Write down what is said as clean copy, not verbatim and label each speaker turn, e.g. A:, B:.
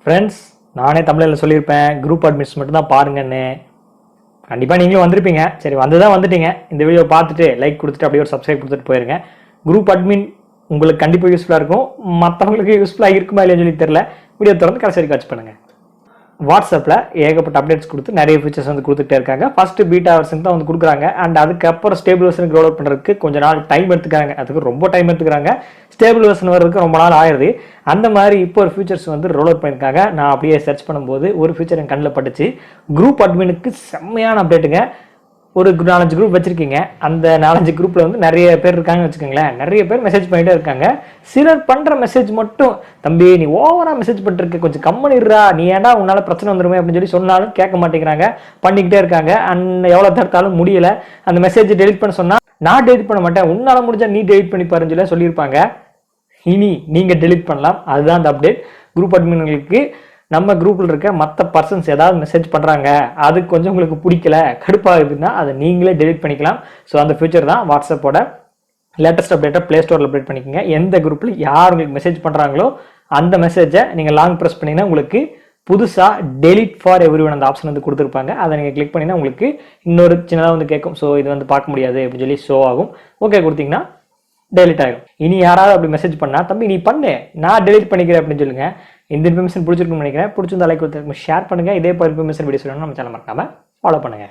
A: Friends, நானே தமிழில் சொல்லியிருப்பேன் குரூப் அட்மின்ஸ் மட்டும் தான் பாருங்கன்னு. கண்டிப்பாக நீங்களும் வந்திருப்பீங்க. சரி, வந்துட்டீங்க. இந்த வீடியோ பார்த்துட்டு லைக் கொடுத்துட்டு அப்படியே ஒரு சப்ஸ்கிரைப் கொடுத்துட்டு போயிருங்க. குரூப் அட்மின் உங்களுக்கு கண்டிப்பாக யூஸ்ஃபுல்லாக இருக்கும். மற்றவங்களுக்கு யூஸ்ஃபுல்லாக இருக்குமா இல்லைன்னு சொல்லி தெரியல. வீடியோ தொடர்ந்து கடைசி வரைக்கும் வாட்ச் பண்ணுங்கள். வாட்ஸ்அப்பில் ஏகப்பட்ட அப்டேட்ஸ் கொடுத்து நிறைய ஃபீச்சர்ஸ் வந்து கொடுத்துட்டே இருக்காங்க. ஃபர்ஸ்ட் பீட்டா வெர்ஷன் தான் வந்து கொடுக்குறாங்க. அண்ட் அதுக்கப்புறம் ஸ்டேபிள் வெர்ஷனுக்கு ரோல் அவுட் பண்ணுறதுக்கு கொஞ்சம் நாள் டைம் எடுத்துக்கிறாங்க. அதுக்கு ரொம்ப டைம் எடுத்துக்கிறாங்க. ஸ்டேபிள் வெர்ஷன் வர்றதுக்கு ரொம்ப நாள் ஆயிடுது. அந்த மாதிரி இப்போ ஒரு ஃபீச்சர்ஸ் வந்து ரோல் அவுட் பண்ணியிருக்காங்க. நான் அப்படியே சர்ச் பண்ணும்போது ஒரு ஃபீச்சர் என் கண்ணில் பட்டுச்சு. குரூப் அட்மினுக்கு செம்மையான அப்டேட்டுங்க. ஒரு 4-5 குரூப் வச்சிருக்கீங்க. அந்த 4-5 குரூப்ல வந்து நிறைய பேர் இருக்காங்கன்னு வச்சுக்கோங்களேன். நிறைய பேர் மெசேஜ் பண்ணிட்டே இருக்காங்க. சிலர் பண்ற மெசேஜ் மட்டும், தம்பி நீ ஓவரா மெசேஜ் பண்ணிருக்க, கொஞ்சம் கம்மனிடுறா, நீ ஏன்டா உன்னால பிரச்சனை வந்துருமே அப்படின்னு சொல்லி சொன்னாலும் கேட்க மாட்டேங்கிறாங்க. பண்ணிக்கிட்டே இருக்காங்க. அண்ட் எவ்வளவு தடுத்தாலும் முடியல. அந்த மெசேஜ் டெலிட் பண்ண சொன்னா நான் டெலிட் பண்ண மாட்டேன், உன்னால முடிஞ்சா நீ டெலிட் பண்ணி பாருன்னு சொல்லி சொல்லியிருப்பாங்க. இனி நீங்க டெலிட் பண்ணலாம். அதுதான் அந்த அப்டேட். குரூப் அட்மின்களுக்கு நம்ம குரூப்பில் இருக்க மற்ற பர்சன்ஸ் ஏதாவது மெசேஜ் பண்ணுறாங்க, அது கொஞ்சம் உங்களுக்கு பிடிக்கல, கடுப்பாகுதுன்னா அதை நீங்களே டெலிட் பண்ணிக்கலாம். ஸோ அந்த ஃபியூச்சர் தான் வாட்ஸ்அப்போட லேட்டஸ்ட் அப்டேட்டை ப்ளே ஸ்டோரில் அப்டேட் பண்ணிக்கோங்க. எந்த குரூப்பில் யார் உங்களுக்கு மெசேஜ் பண்ணுறாங்களோ அந்த மெசேஜை நீங்கள் லாங் ப்ரெஸ் பண்ணிங்கன்னா உங்களுக்கு புதுசாக டெலிட் ஃபார் எவ்ரி ஒன் அந்த ஆப்ஷன் வந்து கொடுத்துருப்பாங்க. அதை நீங்கள் கிளிக் பண்ணிங்கன்னா உங்களுக்கு இன்னொரு சின்னதாக வந்து கேட்கும். ஸோ இது வந்து பார்க்க முடியாது அப்படின்னு சொல்லி ஷோ ஆகும். ஓகே கொடுத்தீங்கன்னா டெலிட் ஆகிடும். இனி யாராவது அப்படி மெசேஜ் பண்ணா, தம்பி நீ பண்ணு, நான் டெலிட் பண்ணிக்கிறேன் அப்படின்னு சொல்லுங்க. இந்த இன்ஃபர்மேஷன் பிடிச்சிருக்குன்னு நினைக்கிறேன். பிடிச்சிருந்தா லைக் கொடுத்து ஷேர் பண்ணுங்க. இதே போல இன்ஃபர்மேஷன் வீடியோஸ் வேணும் நம்ம சேனல் மறக்காம ஃபாலோ பண்ணுங்க.